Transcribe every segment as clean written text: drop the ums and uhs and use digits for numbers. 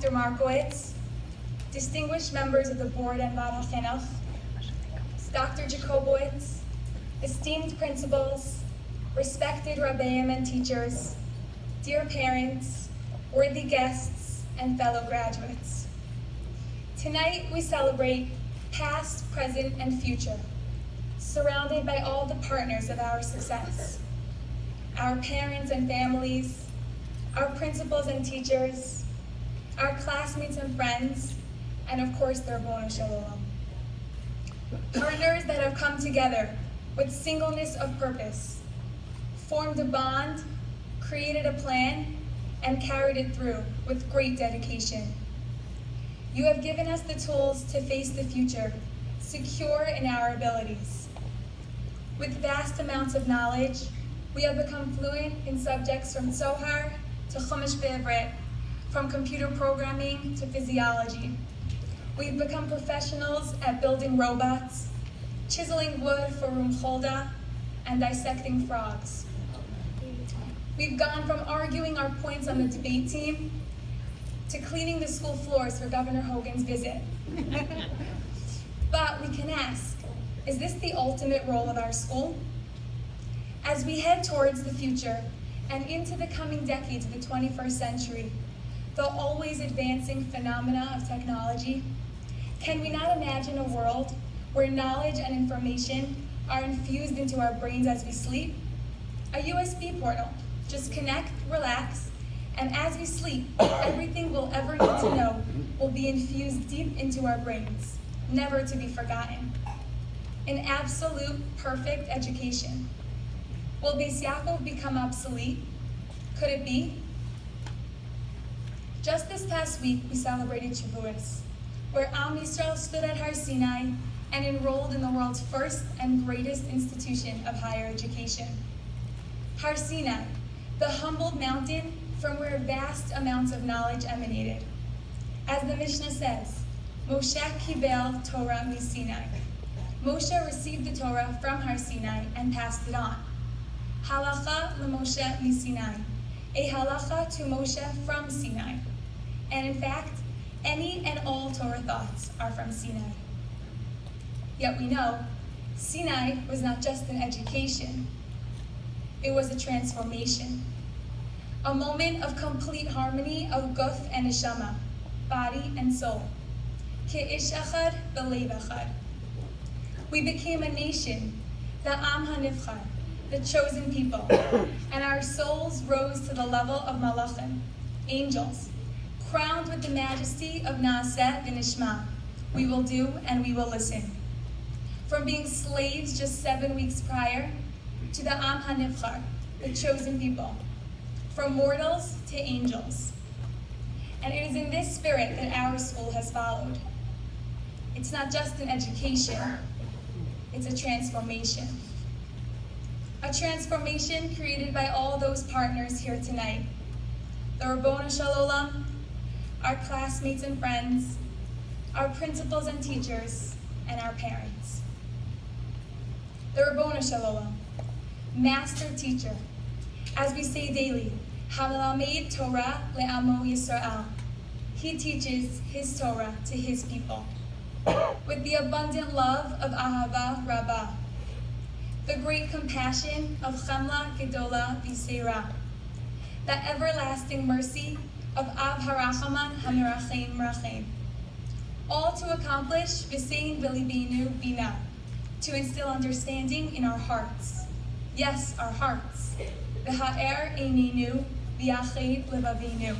Dr. Markowitz, distinguished members of the board and Vad HaChinuch, Dr. Jacobowitz, esteemed principals, respected rabbeim and teachers, dear parents, worthy guests, and fellow graduates. Tonight we celebrate past, present, and future, surrounded by all the partners of our success. Our parents and families, our principals and teachers, our classmates and friends, and of course, the Rabbono Shel Olam. Partners that have come together with singleness of purpose, formed a bond, created a plan, and carried it through with great dedication. You have given us the tools to face the future, secure in our abilities. With vast amounts of knowledge, we have become fluent in subjects from Zohar to Chumash Be'ivrit, from computer programming to physiology. We've become professionals at building robots, chiseling wood for Rum Cholda, and dissecting frogs. We've gone from arguing our points on the debate team to cleaning the school floors for Governor Hogan's visit. But we can ask, is this the ultimate role of our school? As we head towards the future and into the coming decades of the 21st century, the always advancing phenomena of technology, can we not imagine a world where knowledge and information are infused into our brains as we sleep? A USB portal, just connect, relax, and as we sleep, everything we'll ever need to know will be infused deep into our brains, never to be forgotten. An absolute, perfect education. Will Bais Yaakov become obsolete? Could it be? Just this past week, we celebrated Shavuos, where Am Yisrael stood at Har Sinai and enrolled in the world's first and greatest institution of higher education. Har Sinai, the humbled mountain from where vast amounts of knowledge emanated. As the Mishnah says, Moshe kibel Torah miSinai. Moshe received the Torah from Har Sinai and passed it on. Halacha leMoshe miSinai, a halacha to Moshe from Sinai. And in fact, any and all Torah thoughts are from Sinai. Yet we know Sinai was not just an education, it was a transformation. A moment of complete harmony of guf and neshama, body and soul. Ke'ish echad b'lev echad. We became a nation, the Am HaNivchar, the chosen people, and our souls rose to the level of malachim, angels, crowned with the majesty of Naaseh v'Nishma. We will do and we will listen. From being slaves just 7 weeks prior, to the Am HaNivchar, the chosen people. From mortals to angels. And it is in this spirit that our school has followed. It's not just an education, it's a transformation. A transformation created by all those partners here tonight. The Rabbono Shel Olam, our classmates and friends, our principals and teachers, and our parents. The Rabbono Shel Olam, master teacher, as we say daily, Hamelamed Torah le'amo Yisrael. He teaches his Torah to his people with the abundant love of Ahava Rabbah, the great compassion of Chemla Gedola V'Seira, the everlasting mercy of Av Harachaman Hamirachem Rachem, all to accomplish V'sein V'libinu Bina, to instill understanding in our hearts. Yes, our hearts. V'ha'er eininu v'yached levavinu.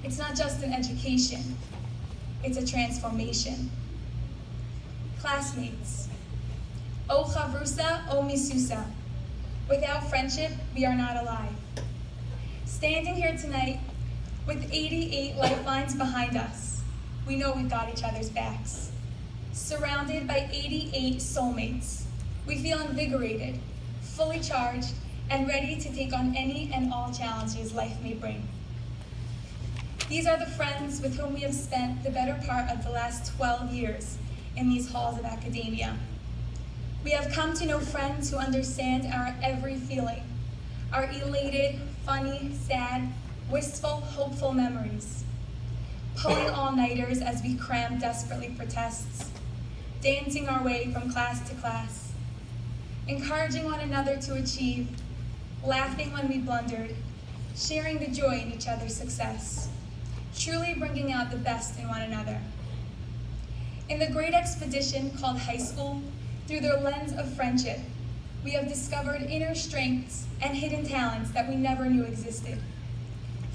It's not just an education, it's a transformation. Classmates, O chavrusa, O misusa. Without friendship, we are not alive. Standing here tonight with 88 lifelines behind us, we know we've got each other's backs. Surrounded by 88 soulmates, we feel invigorated, fully charged, and ready to take on any and all challenges life may bring. These are the friends with whom we have spent the better part of the last 12 years in these halls of academia. We have come to know friends who understand our every feeling, our elated, funny, sad, wistful, hopeful memories, pulling all-nighters as we crammed desperately for tests, dancing our way from class to class, encouraging one another to achieve, laughing when we blundered, sharing the joy in each other's success, truly bringing out the best in one another. In the great expedition called high school, through the lens of friendship, we have discovered inner strengths and hidden talents that we never knew existed,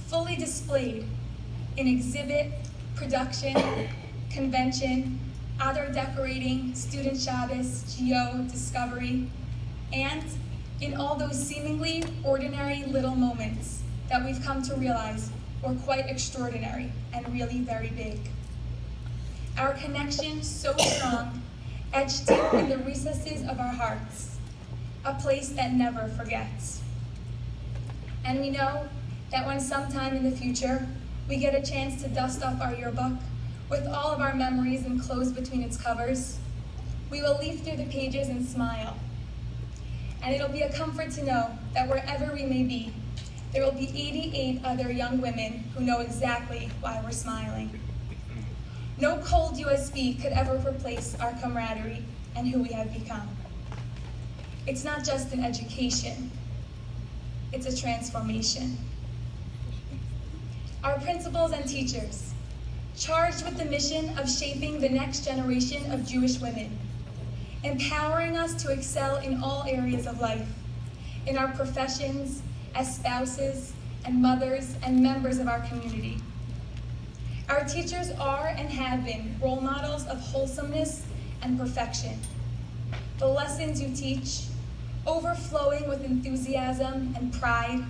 fully displayed in exhibit, production, convention, outdoor decorating, student Shabbos, GO, discovery, and in all those seemingly ordinary little moments that we've come to realize were quite extraordinary and really very big. Our connection so strong, etched deep in the recesses of our hearts, a place that never forgets. And we know that when sometime in the future we get a chance to dust off our yearbook with all of our memories enclosed between its covers, we will leaf through the pages and smile. And it'll be a comfort to know that wherever we may be, there will be 88 other young women who know exactly why we're smiling. No cold USB could ever replace our camaraderie and who we have become. It's not just an education, it's a transformation. Our principals and teachers, charged with the mission of shaping the next generation of Jewish women, empowering us to excel in all areas of life, in our professions, as spouses and mothers and members of our community. Our teachers are and have been role models of wholesomeness and perfection. The lessons you teach, overflowing with enthusiasm and pride,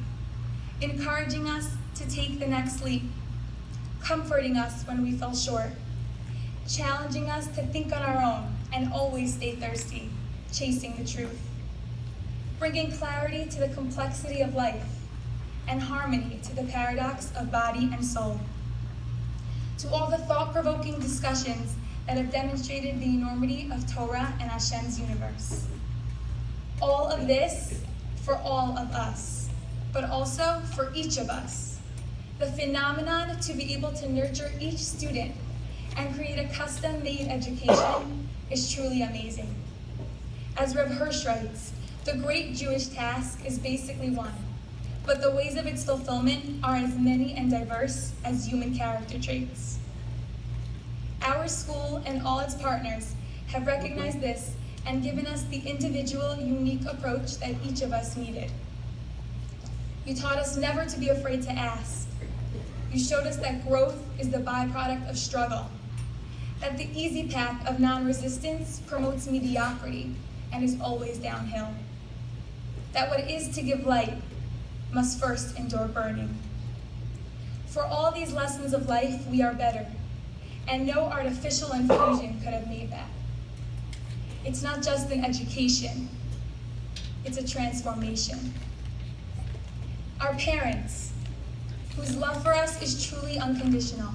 encouraging us to take the next leap, comforting us when we fell short, challenging us to think on our own and always stay thirsty, chasing the truth, bringing clarity to the complexity of life and harmony to the paradox of body and soul. To all the thought-provoking discussions that have demonstrated the enormity of Torah and Hashem's universe. All of this for all of us, but also for each of us. The phenomenon to be able to nurture each student and create a custom-made education is truly amazing. As Rev Hirsch writes, the great Jewish task is basically one, but the ways of its fulfillment are as many and diverse as human character traits. Our school and all its partners have recognized this and given us the individual, unique approach that each of us needed. You taught us never to be afraid to ask. You showed us that growth is the byproduct of struggle, that the easy path of non-resistance promotes mediocrity and is always downhill, that what is to give light must first endure burning. For all these lessons of life, we are better, and no artificial infusion could have made that. It's not just an education, it's a transformation. Our parents, whose love for us is truly unconditional,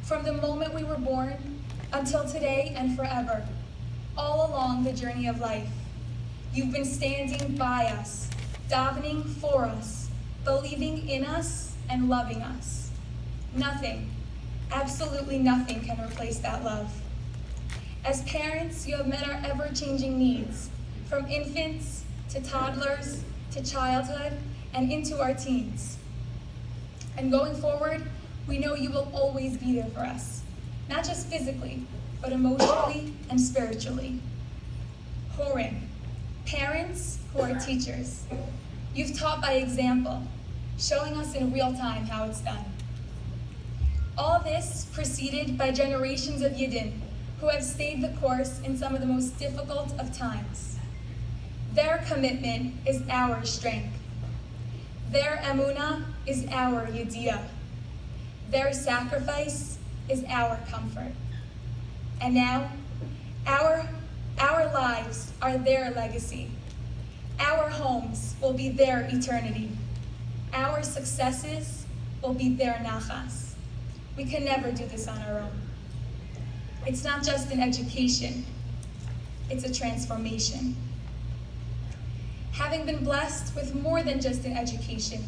from the moment we were born until today and forever, all along the journey of life. You've been standing by us, davening for us, believing in us, and loving us. Nothing, absolutely nothing can replace that love. As parents, you have met our ever-changing needs, from infants to toddlers to childhood and into our teens. And going forward, we know you will always be there for us, not just physically, but emotionally and spiritually. Horim, parents who are teachers. You've taught by example, showing us in real time how it's done. All this preceded by generations of Yidden who have stayed the course in some of the most difficult of times. Their commitment is our strength. Their emunah is our yediyah. Their sacrifice is our comfort. And now, our lives are their legacy. Our homes will be their eternity. Our successes will be their nachas. We can never do this on our own. It's not just an education, it's a transformation. Having been blessed with more than just an education,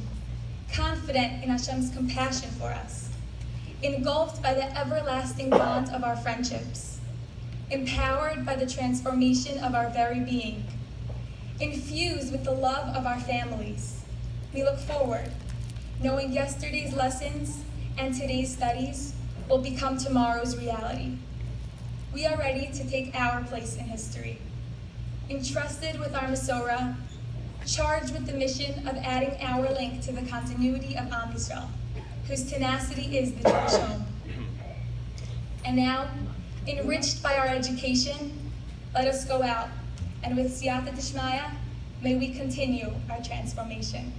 confident in Hashem's compassion for us, engulfed by the everlasting bond of our friendships, empowered by the transformation of our very being, infused with the love of our families. We look forward, knowing yesterday's lessons and today's studies will become tomorrow's reality. We are ready to take our place in history, entrusted with our Masorah, charged with the mission of adding our link to the continuity of Am Yisrael, whose tenacity is the Jewish home. And now, enriched by our education, let us go out, and with Siyata Dishmaya, may we continue our transformation.